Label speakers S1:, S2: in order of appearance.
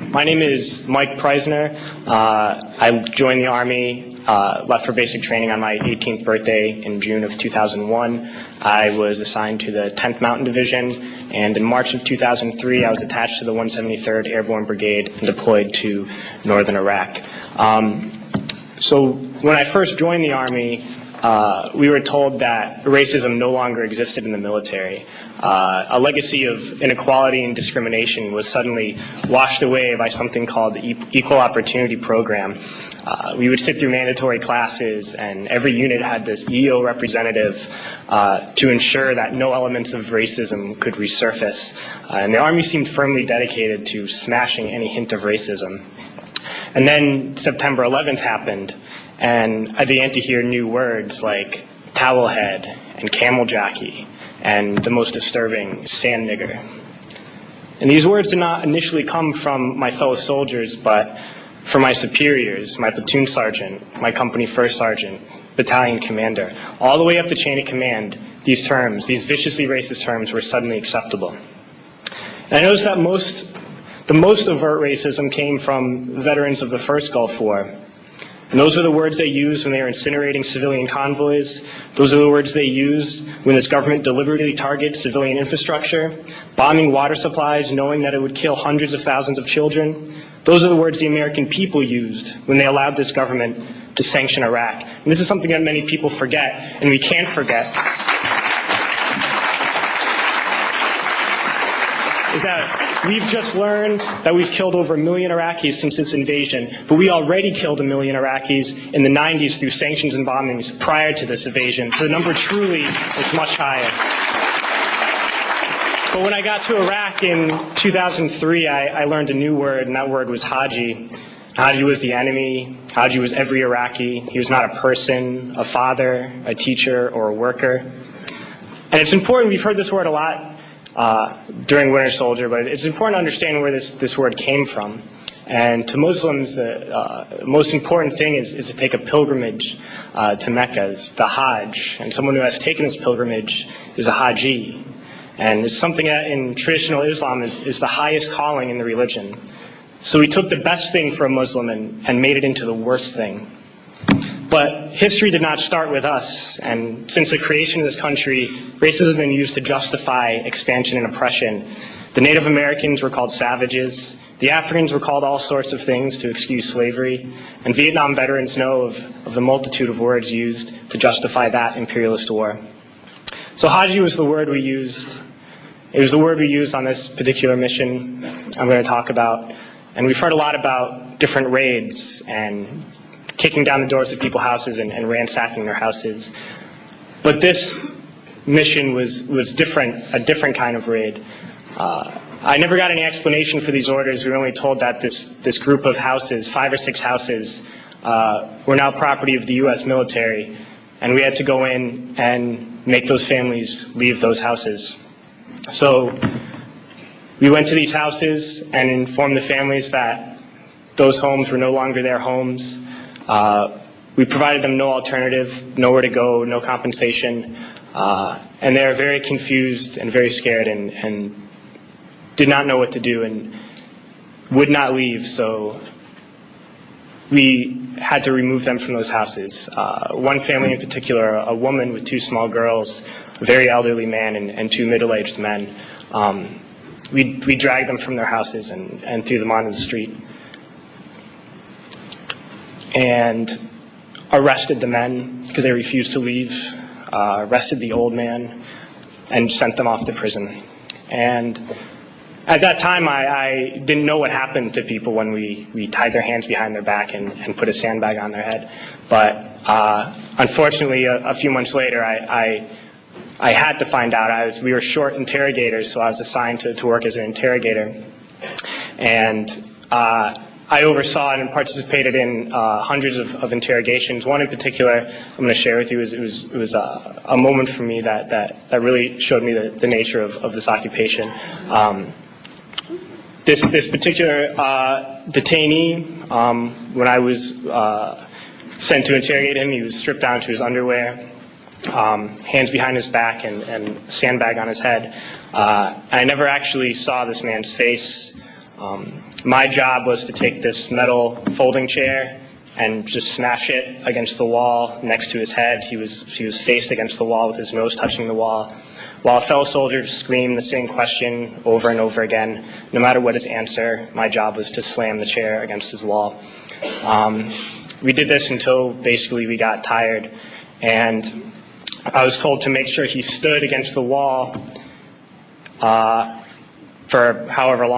S1: My name is Mike Prysner. I joined the Army, left for basic training on my 18th birthday in June of 2001. I was assigned to the 10th Mountain Division, and in March of 2003, I was attached to the 173rd Airborne Brigade and deployed to northern Iraq. So when I first joined the Army, we were told that racism no longer existed in the military. A legacy of inequality and discrimination was suddenly washed away by something called the Equal Opportunity Program. We would sit through mandatory classes, and every unit had this EO representative to ensure that no elements of racism could resurface. And the Army seemed firmly dedicated to smashing any hint of racism. And then September 11th happened, and I began to hear new words like towelhead and camel jockey and the most disturbing, sand nigger. And these words did not initially come from my fellow soldiers, but from my superiors, my platoon sergeant, my company first sergeant, battalion commander. All the way up the chain of command, these terms, these viciously racist terms, were suddenly acceptable. And I noticed that the most overt racism came from veterans of the first Gulf War. And those are the words they used when they were incinerating civilian convoys. Those are the words they used when this government deliberately targeted civilian infrastructure, bombing water supplies, knowing that it would kill hundreds of thousands of children. Those are the words the American people used when they allowed this government to sanction Iraq. And this is something that many people forget, and we can't forget, is that we've just learned that we've killed over 1 million Iraqis since this invasion, but we already killed 1 million Iraqis in the 90s through sanctions and bombings prior to this invasion. So the number truly is much higher. But when I got to Iraq in 2003, I learned a new word, and that word was Haji. Haji was the enemy. Haji was every Iraqi. He was not a person, a father, a teacher, or a worker. And it's important, we've heard this word a lot during Winter Soldier, but it's important to understand where this word came from. And to Muslims, the most important thing is to take a pilgrimage to Mecca. It's the Hajj, and someone who has taken this pilgrimage is a Haji. And it's something that in traditional Islam is the highest calling in the religion. So we took the best thing for a Muslim and made it into the worst thing. But history did not start with us, and since the creation of this country, racism has been used to justify expansion and oppression. The Native Americans were called savages, the Africans were called all sorts of things to excuse slavery, and Vietnam veterans know of the multitude of words used to justify that imperialist war. So Haji was the word we used. It was the word we used on this particular mission I'm going to talk about, and we've heard a lot about different raids and kicking down the doors of people's houses and ransacking their houses. But this mission was different, a different kind of raid. I never got any explanation for these orders. We were only told that this group of houses, 5 or 6 houses, were now property of the U.S. military, and we had to go in and make those families leave those houses. So we went to these houses and informed the families that those homes were no longer their homes. We provided them no alternative, nowhere to go, no compensation, and they were very confused and very scared and did not know what to do and would not leave, so we had to remove them from those houses. One family in particular, a woman with 2 small girls, a very elderly man, and 2 middle-aged men, we dragged them from their houses and threw them onto the street, and arrested the men because they refused to leave, arrested the old man, and sent them off to prison. And at that time, I didn't know what happened to people when we tied their hands behind their back and put a sandbag on their head. But unfortunately, a few months later, I had to find out. We were short interrogators, so I was assigned to work as an interrogator. And I oversaw and participated in hundreds of interrogations. One in particular I'm going to share with you. It was a moment for me that really showed me the nature of this occupation. This particular detainee, when I was sent to interrogate him, he was stripped down to his underwear, hands behind his back, and sandbag on his head. I never actually saw this man's face. My job was to take this metal folding chair and just smash it against the wall next to his head. He was faced against the wall with his nose touching the wall, while a fellow soldier screamed the same question over and over again. No matter what his answer, my job was to slam the chair against his wall. We did this until basically we got tired, and I was told to make sure he stood against the wall for however long